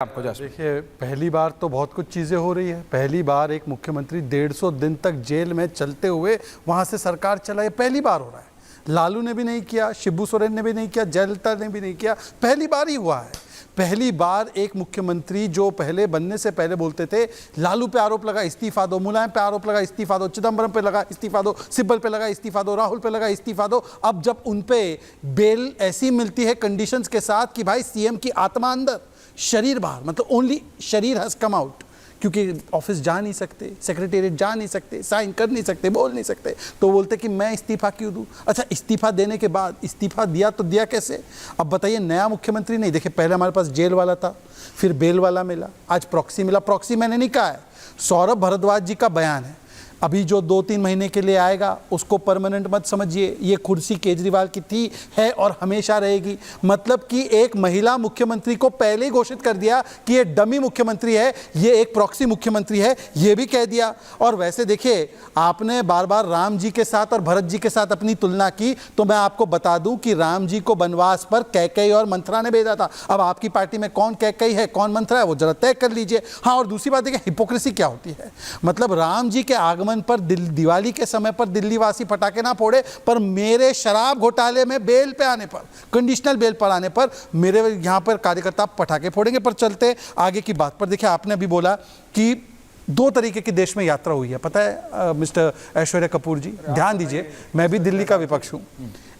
आपको देखिए, पहली बार तो बहुत कुछ चीज़ें हो रही है। पहली बार एक मुख्यमंत्री 150 दिन तक जेल में चलते हुए वहां से सरकार चलाए, पहली बार हो रहा है। लालू ने भी नहीं किया, शिबू सोरेन ने भी नहीं किया, जयललिता ने भी नहीं किया, पहली बार ही हुआ है। पहली बार एक मुख्यमंत्री जो पहले बनने से पहले बोलते थे लालू पे आरोप लगा इस्तीफा दो, मुलायम पे आरोप लगा इस्तीफा दो, चिदंबरम पे लगा इस्तीफा दो, सिब्बल पे लगा इस्तीफा दो, राहुल पे लगा इस्तीफा दो। अब जब उन पे बेल ऐसी मिलती है कंडीशंस के साथ कि भाई सीएम की आत्मा अंदर, शरीर बाहर, मतलब ओनली शरीर हैज कम आउट, क्योंकि ऑफिस जा नहीं सकते, सेक्रेटेरिएट जा नहीं सकते, साइन कर नहीं सकते, बोल नहीं सकते, तो बोलते कि मैं इस्तीफा क्यों दूं। अच्छा, इस्तीफा देने के बाद इस्तीफा दिया तो दिया कैसे? अब बताइए, नया मुख्यमंत्री नहीं। देखिए, पहले हमारे पास जेल वाला था, फिर बेल वाला मिला, आज प्रॉक्सी मिला। प्रॉक्सी मैंने नहीं कहा है, सौरभ भारद्वाज जी का बयान है। अभी जो 2-3 महीने के लिए आएगा उसको परमानेंट मत समझिए, ये कुर्सी केजरीवाल की थी, है और हमेशा रहेगी। मतलब कि एक महिला मुख्यमंत्री को पहले ही घोषित कर दिया कि ये डमी मुख्यमंत्री है, ये एक प्रॉक्सी मुख्यमंत्री है, ये भी कह दिया। और वैसे देखिए, आपने बार बार राम जी के साथ और भरत जी के साथ अपनी तुलना की, तो मैं आपको बता दूं कि राम जी को वनवास पर कैकेयी और मंथरा ने भेजा था। अब आपकी पार्टी में कौन कैकेयी है कौन मंथरा है वो जरा तय कर लीजिए। हाँ, और दूसरी बात देखिए, हिपोक्रेसी क्या होती है। मतलब राम जी के आगमन पर दिवाली के समय पर दिल्ली वासी पटाखे ना फोड़े, पर मेरे शराब घोटाले में बेल पे आने पर, कंडीशनल बेल पर आने पर मेरे यहां पर कार्यकर्ता पटाखे फोड़ेंगे। पर चलते आगे की बात पर, देखिए आपने अभी बोला कि 2 तरीके की देश में यात्रा हुई है, पता है मिस्टर ऐश्वर्या कपूर जी, ध्यान दीजिए, मैं भी दिल्ली का विपक्ष हूं।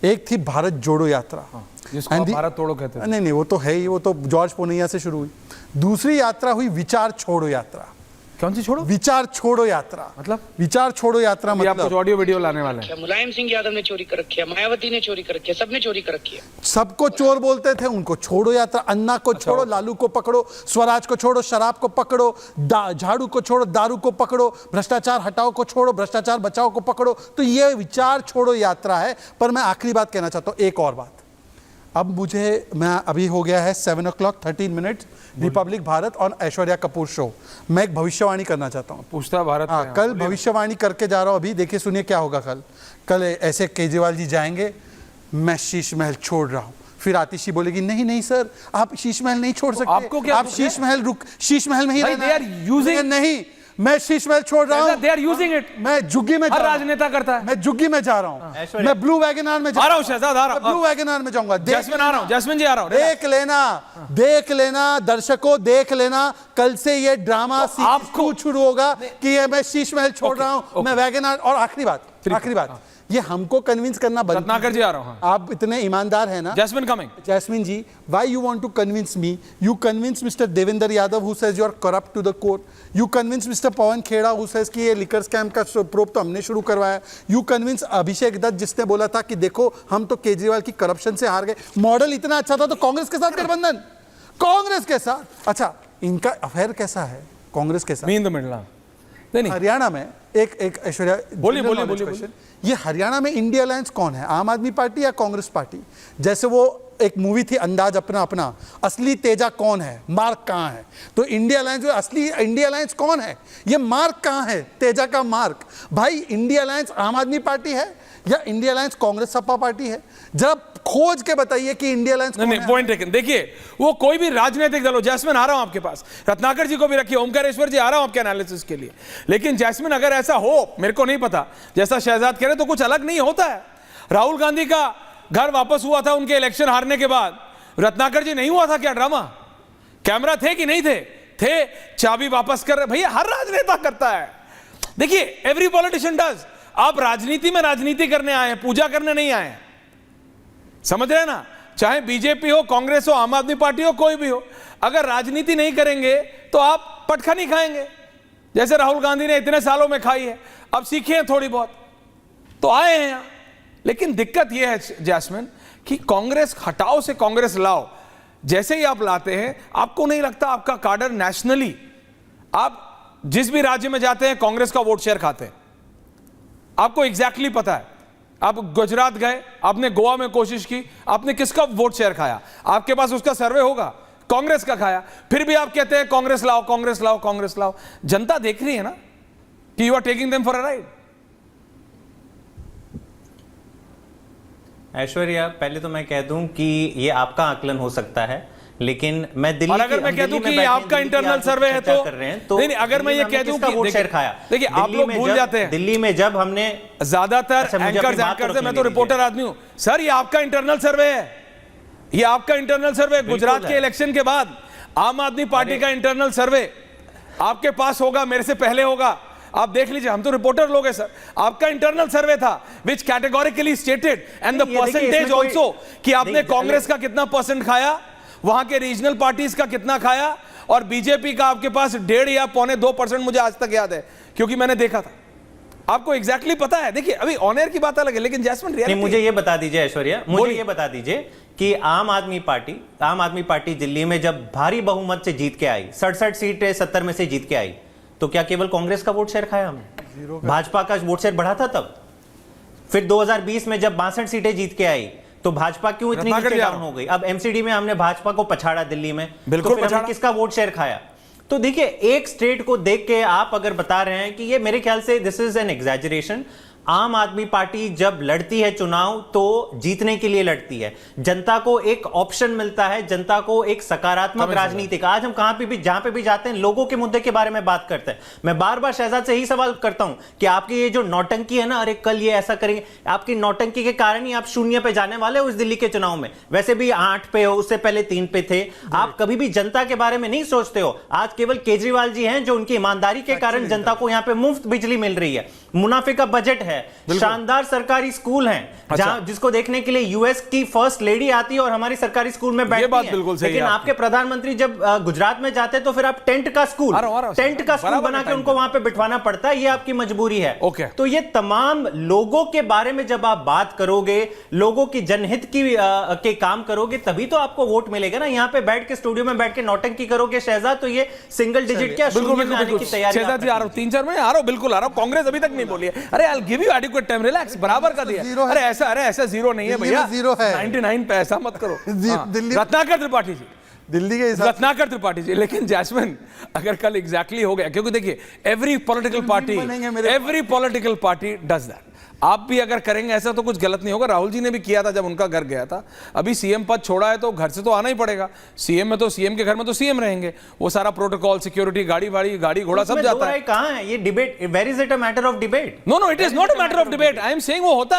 एक थी भारत जोड़ो यात्रा, जिसको भारत तोड़ो कहते हैं। नहीं, वो तो है ही, वो तो जॉर्ज पोनैया से शुरू हुई। दूसरी यात्रा हुई विचार छोड़ो यात्रा। कौन सी छोड़ो? विचार छोड़ो यात्रा। मतलब विचार छोड़ो यात्रा मतलब आपको ऑडियो वीडियो लाने वाले हैं। मुलायम सिंह यादव ने चोरी कर रखी है, मायावती ने चोरी कर रखी है, सबने चोरी कर रखी है। सबको चोर बोलते थे, उनको छोड़ो यात्रा। अन्ना को छोड़ो, लालू को पकड़ो, स्वराज को छोड़ो, शराब को पकड़ो, झाड़ू को छोड़ो, दारू को पकड़ो, भ्रष्टाचार हटाओ को छोड़ो, भ्रष्टाचार बचाओ को पकड़ो। तो ये विचार छोड़ो यात्रा है। पर मैं आखिरी बात कहना चाहता हूं, एक और बात। अब मैं अभी हो गया है 7:13 रिपब्लिक भारत और ऐश्वर्या कपूर शो। मैं एक भविष्यवाणी करना चाहता हूँ। पूछता भारत। हाँ, कल भविष्यवाणी करके जा रहा हूँ। अभी देखिए, सुनिए क्या होगा कल ऐसे केजरीवाल जी जाएंगे, मैं शीश महल छोड़ रहा हूँ। फिर आतिशी बोलेगी नहीं नहीं सर, आप शीश महल नहीं छोड़ सकते, आपको क्या आप शीश महल में ही रहना। नहीं, मैं शीश महल छोड़ रहा हूँ। They are using it. मैं जुग्गी में, हर राजनेता करता है। मैं जुग्गी में जा रहा हूँ, मैं ब्लू वैगनार में आ रहा हूँ, शहजाद आ रहा हूँ, ब्लू वैगनार में जाऊंगा। जैस्मिन आ रहा हूँ, जैस्मिन जी आ रहा हूँ। देख लेना दर्शकों, देख लेना, कल से ये ड्रामा आपको शुरू होगा कि ये मैं शीश महल छोड़ रहा हूँ, मैं वैगनार। और आखिरी बात, ये हमको कन्विंस करना बंद। रत्नाकर जी आ रहा हूँ। आप इतने ईमानदार हैं ना। Jasmine coming. Jasmine ji, why you want to convince me? You convince mister Devendra Yadav who says you are corrupt to the core. You convince mister Pavan Khera who says कि ये लिकर स्कैम का प्रोब तो हमने शुरू करवाया। यू कन्विंस अभिषेक दत्त जिसने बोला था कि देखो हम तो केजरीवाल की करप्शन से हार गए। मॉडल इतना अच्छा था तो कांग्रेस के साथ गठबंधन, कांग्रेस के साथ। अच्छा, इनका अफेयर कैसा है कांग्रेस के साथ? Mean the मिडला। नहीं, हरियाणा में एक ऐश्वर्या, बोलिए। ये हरियाणा में इंडिया अलायंस कौन है, आम आदमी पार्टी या कांग्रेस पार्टी? जैसे वो एक मूवी थी अंदाज अपना, असली तेजा कौन है, मार्क कहां है? तो इंडिया अलायंस, असली इंडिया अलायंस कौन है? ये मार्क कहां है, तेजा का मार्क? भाई, इंडिया अलायंस आम आदमी पार्टी है या India alliance Congress Sapa party है? जरा खोज के बताइए कि इंडिया अलायंस नहीं, पॉइंट टेकन। देखिए, वो कोई भी राजनीतिक दल हो, जैस्मिन आ रहा हूं आपके पास, रत्नाकर जी को भी रखिए, ओमकारेश्वर जी आ रहा हूं आपके एनालिसिस के लिए। लेकिन जैस्मिन, अगर ऐसा हो, मेरे को नहीं पता, जैसा शहजाद कह रहे, तो कुछ अलग नहीं होता है। राहुल गांधी का घर वापस हुआ था उनके इलेक्शन हारने के बाद, रत्नाकर जी नहीं हुआ था क्या ड्रामा? कैमरा थे कि नहीं थे, चाबी वापस कर रहे। भैया, हर राजनेता करता है। देखिए, एवरी पॉलिटिशियन डज। आप राजनीति में राजनीति करने आए हैं, पूजा करने नहीं आए हैं, समझ रहे हैं ना? चाहे बीजेपी हो, कांग्रेस हो, आम आदमी पार्टी हो, कोई भी हो, अगर राजनीति नहीं करेंगे तो आप पटखा नहीं खाएंगे, जैसे राहुल गांधी ने इतने सालों में खाई है। अब सीखे हैं थोड़ी बहुत तो आए हैं यहां। लेकिन दिक्कत यह है जैस्मिन कि कांग्रेस हटाओ से कांग्रेस लाओ, जैसे ही आप लाते हैं, आपको नहीं लगता आपका काडर नेशनली, आप जिस भी राज्य में जाते हैं कांग्रेस का वोट शेयर खाते हैं? आपको एग्जैक्टली पता है। आप गुजरात गए, आपने गोवा में कोशिश की, आपने किसका वोट शेयर खाया? आपके पास उसका सर्वे होगा, कांग्रेस का खाया। फिर भी आप कहते हैं कांग्रेस लाओ, कांग्रेस लाओ, कांग्रेस लाओ। जनता देख रही है ना कि you are taking them for a ride. Aishwarya, पहले तो मैं कह दूं कि ये आपका आकलन हो सकता है, लेकिन मैं दिल्ली और अगर मैं कह दूं कि आपका इंटरनल सर्वे है तो नहीं, अगर मैं ये कह दूं कि वोट शेयर खाया, देखिए आप लोग भूल जाते हैं दिल्ली में जब हमने ज्यादातर एंकर से मैं तो रिपोर्टर आदमी हूं सर, ये आपका इंटरनल सर्वे है, ये आपका इंटरनल सर्वे। गुजरात के इलेक्शन के बाद आम आदमी पार्टी का इंटरनल सर्वे आपके पास होगा, मेरे से पहले होगा, आप देख लीजिए, हम तो रिपोर्टर लोग हैं सर। आपका इंटरनल सर्वे था which categorically stated and the percentage also कि आपने कांग्रेस का कितना परसेंट खाया, वहां के रीजनल पार्टीज का कितना खाया, और बीजेपी का आपके पास 1.5 या 1.25% मुझे आज तक याद है क्योंकि मैंने देखा था। आपको एग्जैक्टली पता है। देखिए अभी ऑन एयर की बात अलग है, लेकिन जैस्मिन रियलिटी। मुझे ये बता दीजिए ऐश्वर्या, मुझे ये बता दीजिए कि आम आदमी पार्टी दिल्ली में जब भारी बहुमत से जीत के आई, 67 सीटें 70 में से जीत के आई, तो क्या केवल कांग्रेस का वोट शेयर खाया हमने? भाजपा का वोट शेयर बढ़ा था तब। फिर 2020 में जब 62 सीटें जीत के आई तो भाजपा क्यों इतनी नीचे डाउन हो गई? अब एमसीडी में हमने भाजपा को पछाड़ा दिल्ली में, बिल्कुल तो फिर हमने किसका वोट शेयर खाया? तो देखिए, एक स्टेट को देख के आप अगर बता रहे हैं कि ये, मेरे ख्याल से दिस इज एन एग्जैजरेशन। आम आदमी पार्टी जब लड़ती है चुनाव तो जीतने के लिए लड़ती है, जनता को एक ऑप्शन मिलता है, जनता को एक सकारात्मक राजनीति का। आज हम कहां पे भी, जहां पे भी जाते हैं, लोगों के मुद्दे के बारे में बात करते हैं। मैं बार बार शहजाद से यही सवाल करता हूं कि आपकी ये जो नौटंकी है ना, अरे कल ये ऐसा करेंगे, आपकी नौटंकी के कारण ही आप 0 पे जाने वाले हो इस दिल्ली के चुनाव में। वैसे भी 8 पे हो, उससे पहले 3 पे थे। आप कभी भी जनता के बारे में नहीं सोचते हो। आज केवल केजरीवाल जी हैं जो उनकी ईमानदारी के कारण जनता को यहां पे मुफ्त बिजली मिल रही है, मुनाफे का बजट है, शानदार सरकारी स्कूल हैं, जहां जिसको देखने के लिए यूएस की फर्स्ट लेडी आती है और हमारी सरकारी स्कूल में बैठती है। बात बिल्कुल सही है। लेकिन आपके प्रधानमंत्री जब गुजरात में जाते हैं तो फिर आप टेंट का स्कूल बना के उनको वहां पे बिठवाना पड़ता है, ये आपकी मजबूरी है। तो ये तमाम लोगों के बारे में जब आप बात करोगे, लोगों की जनहित के काम करोगे, तभी तो आपको वोट मिलेगा ना। यहाँ पे बैठ के स्टूडियो में बैठ के नौटंकी करोगे शहजाद, तो ये सिंगल डिजिट क्या शून्य में आने की तैयारी। शहजाद जी आ रहा हूं, 3-4 महीने आ रहा हूं, बिल्कुल आ रहा हूं। कांग्रेस अभी तक नहीं बोली है। अरे I give you adequate time, relax, बराबर का दिया। अरे ऐसा जीरो नहीं है भैया, 99 पे ऐसा मत करो। दिल्ली रत्नाकर त्रिपाठी जी, दिल्ली के रत्नाकर त्रिपाठी जी। लेकिन जैस्मिन अगर कल एग्जैक्टली हो गया, क्योंकि देखिए every political party does that. आप भी अगर करेंगे ऐसा तो कुछ गलत नहीं होगा। राहुल जी ने भी किया था जब उनका घर गया था। अभी सीएम पद छोड़ा है तो घर से तो आना ही पड़ेगा। सीएम में तो सीएम के घर में तो सीएम रहेंगे, वो सारा प्रोटोकॉल, सिक्योरिटी, गाड़ी घोड़ा सब जाता है। कहां है ये debate? Where is it a matter of debate? No, it is not a matter of debate. I am saying वो होता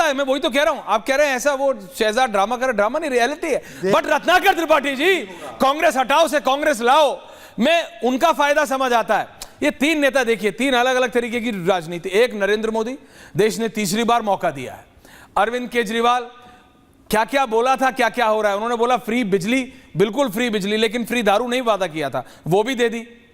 है, मैं वही तो कह रहा हूं। आप कह रहे हैं ऐसा वो शहजाद ड्रामा कर, ड्रामा नहीं, रियलिटी है। बट रत्नाकर त्रिपाठी जी, कांग्रेस हटाओ से कांग्रेस लाओ, में उनका फायदा समझ आता है। ये 3 नेता देखिए, 3 अलग अलग तरीके की राजनीति। एक नरेंद्र मोदी, देश ने तीसरी बार मौका दिया है। अरविंद केजरीवाल, क्या क्या बोला था, क्या क्या हो रहा है। उन्होंने बोला फ्री बिजली, बिल्कुल फ्री बिजली, लेकिन फ्री दारू नहीं वादा किया था, वो भी दे दी।